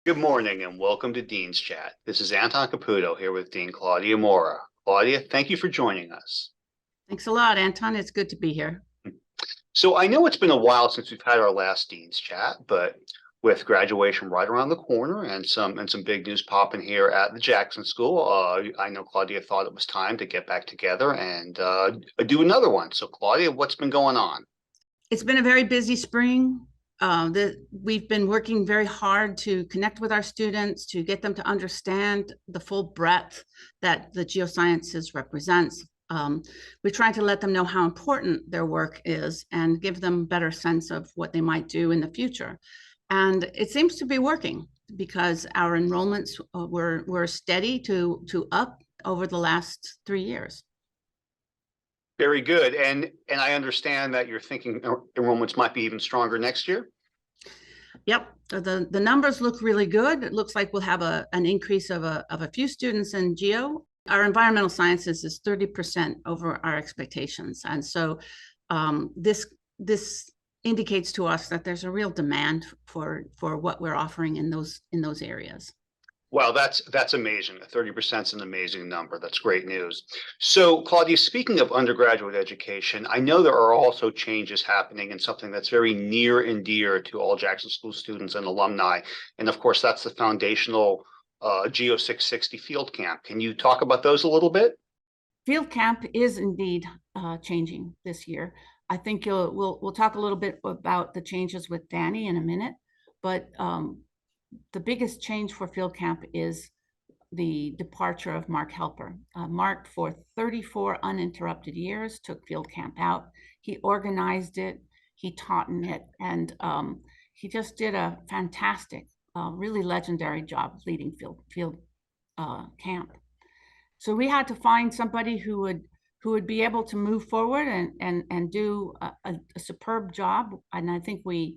Good morning and welcome to Dean's Chat. This is Anton Caputo here with Dean Claudia Mora. Claudia, thank you for joining us. Thanks a lot, Anton. It's good to be here. So I know it's been a while since we've had our last Dean's Chat, but with graduation right around the corner and some big news popping here at the Jackson School, I know Claudia thought it was time to get back together and do another one. So Claudia, what's been going on? It's been a very busy spring. We've been working very hard to connect with our students, to get them to understand the full breadth that the geosciences represents. We're trying to let them know how important their work is and give them a better sense of what they might do in the future. And it seems to be working because our enrollments were steady to up over the last 3 years. Very good. And I understand that you're thinking enrollments might be even stronger next year. Yep, the numbers look really good. It looks like we'll have an increase of a few students in geo. Our environmental sciences is 30% over our expectations, and so this indicates to us that there's a real demand for what we're offering in those areas. Wow, that's amazing. 30% is an amazing number. That's great news. So, Claudia, speaking of undergraduate education, I know there are also changes happening in something that's very near and dear to all Jackson School students and alumni. And of course, that's the foundational Geo 660 Field Camp. Can you talk about those a little bit? Field camp is indeed changing this year. I think we'll talk a little bit about the changes with Danny in a minute, but the biggest change for field camp is the departure of Mark Helper. Mark, for 34 uninterrupted years, took field camp out. He organized it, he taught in it, and he just did a fantastic, really legendary job leading field camp. So we had to find somebody who would be able to move forward and do a superb job. And I think we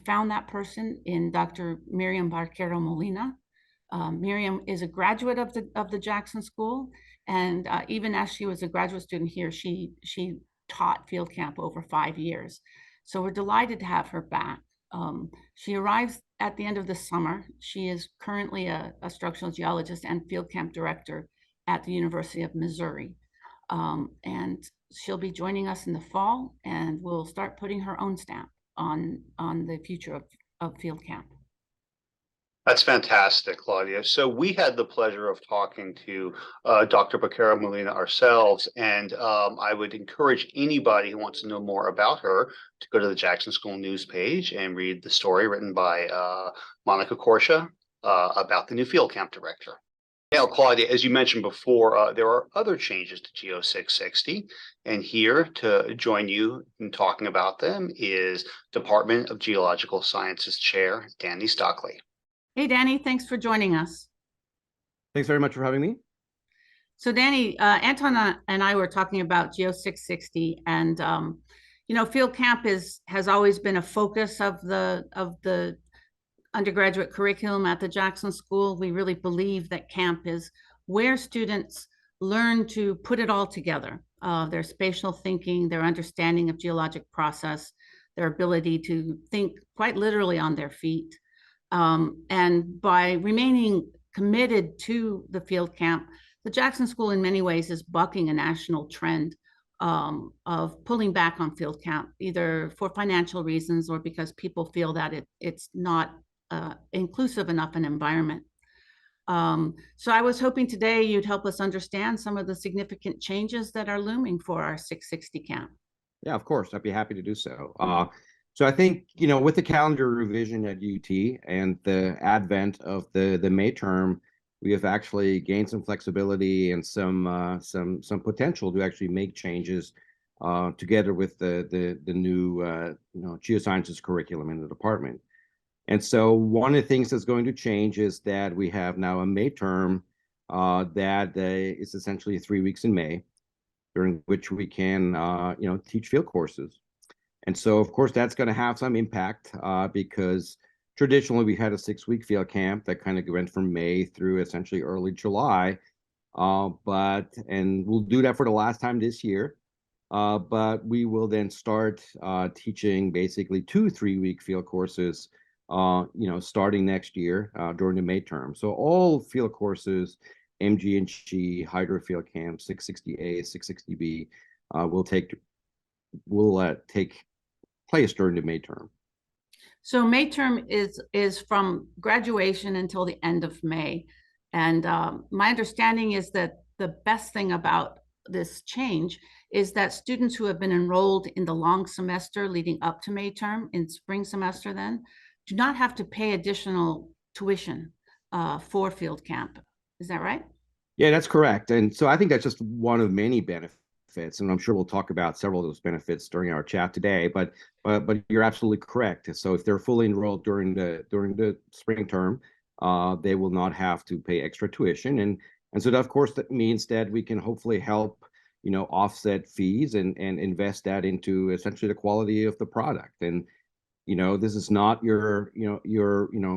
found that person in Dr. Miriam Barquero Molina. Miriam is a graduate of the Jackson School, and even as she was a graduate student here, she taught field camp over 5 years. So we're delighted to have her back. She arrives at the end of the summer. She is currently a structural geologist and field camp director at the University of Missouri. And she'll be joining us in the fall, and we'll start putting her own stamp on the future of field camp. That's fantastic, Claudia. So we had the pleasure of talking to Dr. Bacara Molina ourselves, and I would encourage anybody who wants to know more about her to go to the Jackson School news page and read the story written by Monica Corsia about the new field camp director. Now, Claudia, as you mentioned before, there are other changes to Geo 660, and here to join you in talking about them is Department of Geological Sciences Chair Danny Stockli. Hey, Danny, thanks for joining us. Thanks very much for having me. So Danny, Anton and I were talking about Geo 660, and field camp has always been a focus of the undergraduate curriculum at the Jackson School. We really believe that camp is where students learn to put it all together. Their spatial thinking, their understanding of geologic process, their ability to think quite literally on their feet. And by remaining committed to the field camp, the Jackson School in many ways is bucking a national trend of pulling back on field camp, either for financial reasons or because people feel that it's not inclusive enough an environment. So I was hoping today you'd help us understand some of the significant changes that are looming for our 660 camp. Yeah, of course, I'd be happy to do so. So I think, with the calendar revision at UT and the advent of the May term, we have actually gained some flexibility and some potential to actually make changes together with the new geosciences curriculum in the department. And so one of the things that's going to change is that we have now a May term that is essentially 3 weeks in May, during which we can teach field courses. And so, of course, that's going to have some impact because traditionally we had a 6-week field camp that kind of went from May through essentially early July. And we'll do that for the last time this year. But we will then start teaching basically 2 3-week field courses starting next year during the May term. So all field courses, MG&G, Hydro Field Camp, 660A, 660B, will take place during the May term. So May term is from graduation until the end of May. And my understanding is that the best thing about this change is that students who have been enrolled in the long semester leading up to May term, in spring semester then, do not have to pay additional tuition for field camp. Is that right? Yeah, that's correct. And so I think that's just one of many benefits, and I'm sure we'll talk about several of those benefits during our chat today. But you're absolutely correct. So if they're fully enrolled during the spring term, they will not have to pay extra tuition, and so that, of course, that means that we can hopefully help offset fees and invest that into essentially the quality of the product. And this is not your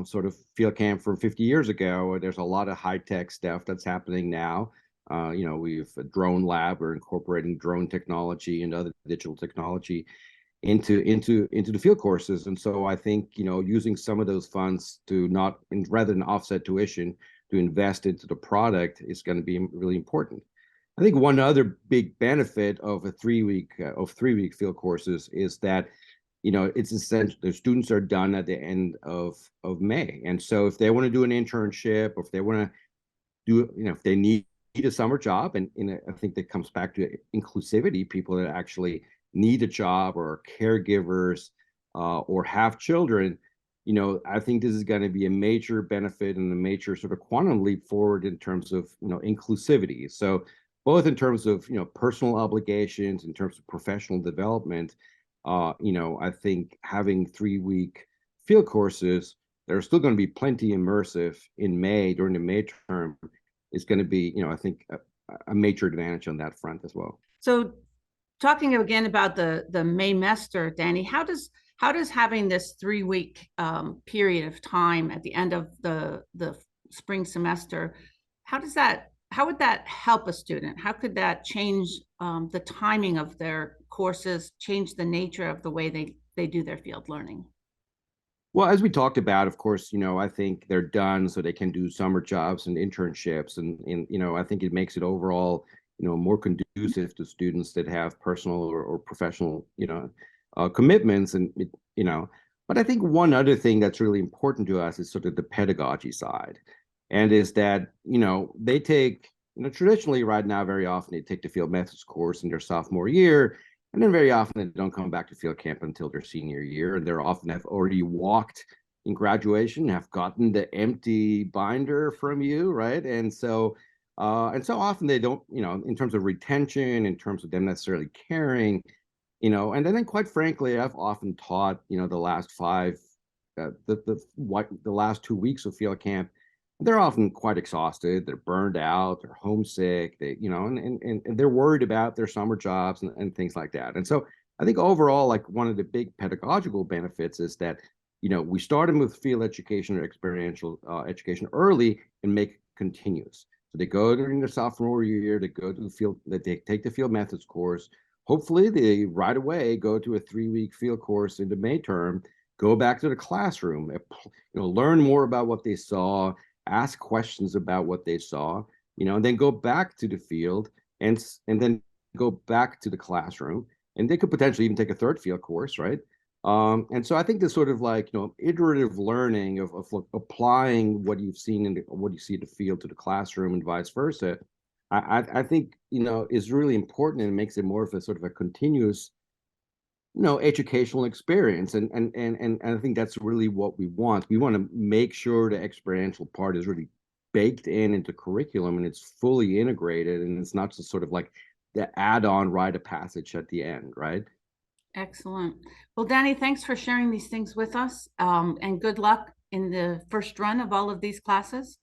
sort of field camp from 50 years ago. There's a lot of high-tech stuff that's happening now. We've a drone lab. We're incorporating drone technology and other digital technology into the field courses. And so I think, using some of those funds to rather than offset tuition, to invest into the product is going to be really important. I think one other big benefit of three-week field courses is that it's essential. The students are done at the end of May, and so if they want to do an internship, or if they want to do, if they need a summer job, and I think that comes back to inclusivity. People that actually need a job, or are caregivers, or have children. I think this is going to be a major benefit and a major sort of quantum leap forward in terms of inclusivity. So both in terms of personal obligations, in terms of professional development. I think having 3-week field courses that are still going to be plenty immersive in May during the May term is going to be, I think, a major advantage on that front as well. So talking again about the Maymester, Danny, how does having this 3-week period of time at the end of the spring semester, how would that help a student? How could that change the timing of their courses, change the nature of the way they do their field learning? Well, as we talked about, of course, I think they're done so they can do summer jobs and internships. And I think it makes it overall, more conducive to students that have personal or professional, commitments. And, but I think one other thing that's really important to us is sort of the pedagogy side. And is that, they take, traditionally right now, very often they take the field methods course in their sophomore year. And then very often they don't come back to field camp until their senior year. And they're often have already walked in graduation, have gotten the empty binder from you, right? And so often they don't, in terms of retention, in terms of them necessarily caring, and then quite frankly, I've often taught, the last the last 2 weeks of field camp, they're often quite exhausted, they're burned out, they're homesick, and they're worried about their summer jobs and things like that. And so I think overall, like, one of the big pedagogical benefits is that, we start them with field education or experiential education early and make it continuous. So they go during their sophomore year, they go to the field, that they take the field methods course. Hopefully they right away go to a 3-week field course in the May term, go back to the classroom, learn more about what they saw, ask questions about what they saw, and then go back to the field and then go back to the classroom, and they could potentially even take a third field course, right? And so I think this sort of like, iterative learning of applying what you've seen in what you see in the field to the classroom and vice versa, I think, is really important, and it makes it more of a sort of a continuous, educational experience. And I think that's really what we want. We want to make sure the experiential part is really baked into curriculum, and it's fully integrated, and it's not just sort of like the add-on rite of passage at the end, right? Excellent. Well, Danny, thanks for sharing these things with us, and good luck in the first run of all of these classes.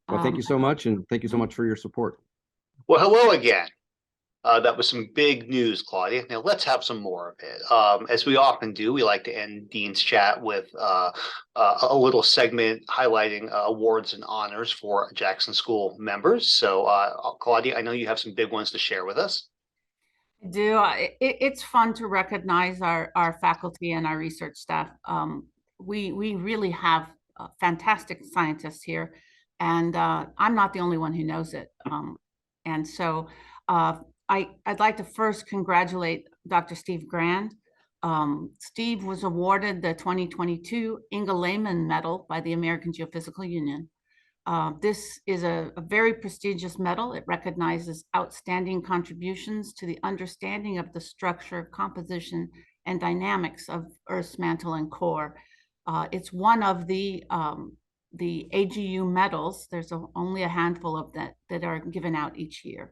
Well, thank you so much, and thank you so much for your support. Well, hello again. That was some big news, Claudia. Now let's have some more of it. As we often do, we like to end Dean's chat with a little segment highlighting awards and honors for Jackson School members. So, Claudia, I know you have some big ones to share with us. I do. It's fun to recognize our faculty and our research staff. we really have fantastic scientists here, and I'm not the only one who knows it. And so I'd like to first congratulate Dr. Steve Grand. Steve was awarded the 2022 Inga Lehman Medal by the American Geophysical Union. This is a very prestigious medal. It recognizes outstanding contributions to the understanding of the structure, composition, and dynamics of Earth's mantle and core. It's one of the AGU medals. There's only a handful of that are given out each year.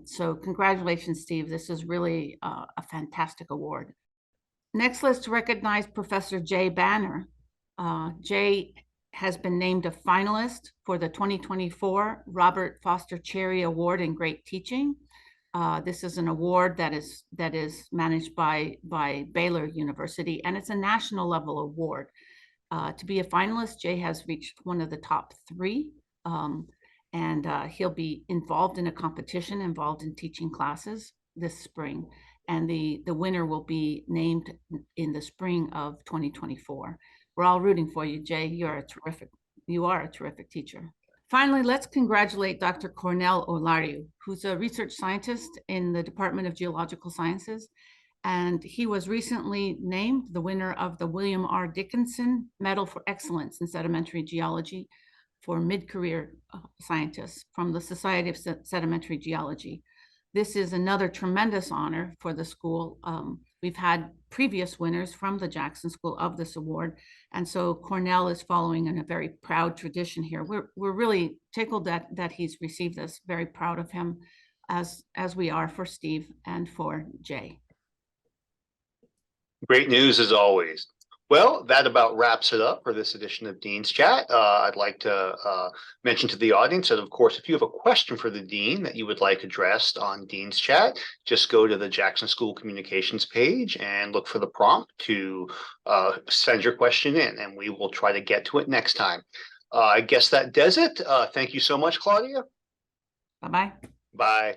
So congratulations, Steve. This is really a fantastic award. Next, let's recognize Professor Jay Banner. Jay has been named a finalist for the 2024 Robert Foster Cherry Award in Great Teaching. This is an award that is managed by Baylor University, and it's a national level award. To be a finalist, Jay has reached one of the top 3, and he'll be involved in a competition, involved in teaching classes this spring, and the winner will be named in the spring of 2024. We're all rooting for you, Jay. You are a terrific teacher. Finally, let's congratulate Dr. Cornell Olariu, who's a research scientist in the Department of Geological Sciences. And he was recently named the winner of the William R. Dickinson Medal for Excellence in Sedimentary Geology for mid-career scientists from the Society of Sedimentary Geology. This is another tremendous honor for the school. We've had previous winners from the Jackson School of this award, and so Cornell is following in a very proud tradition here. We're really tickled that he's received this. Very proud of him, as we are for Steve and for Jay. Great news as always. Well, that about wraps it up for this edition of Dean's Chat. I'd like to mention to the audience that, of course, if you have a question for the Dean that you would like addressed on Dean's Chat, just go to the Jackson School Communications page and look for the prompt to send your question in, and we will try to get to it next time. I guess that does it. Thank you so much, Claudia. Bye-bye. Bye.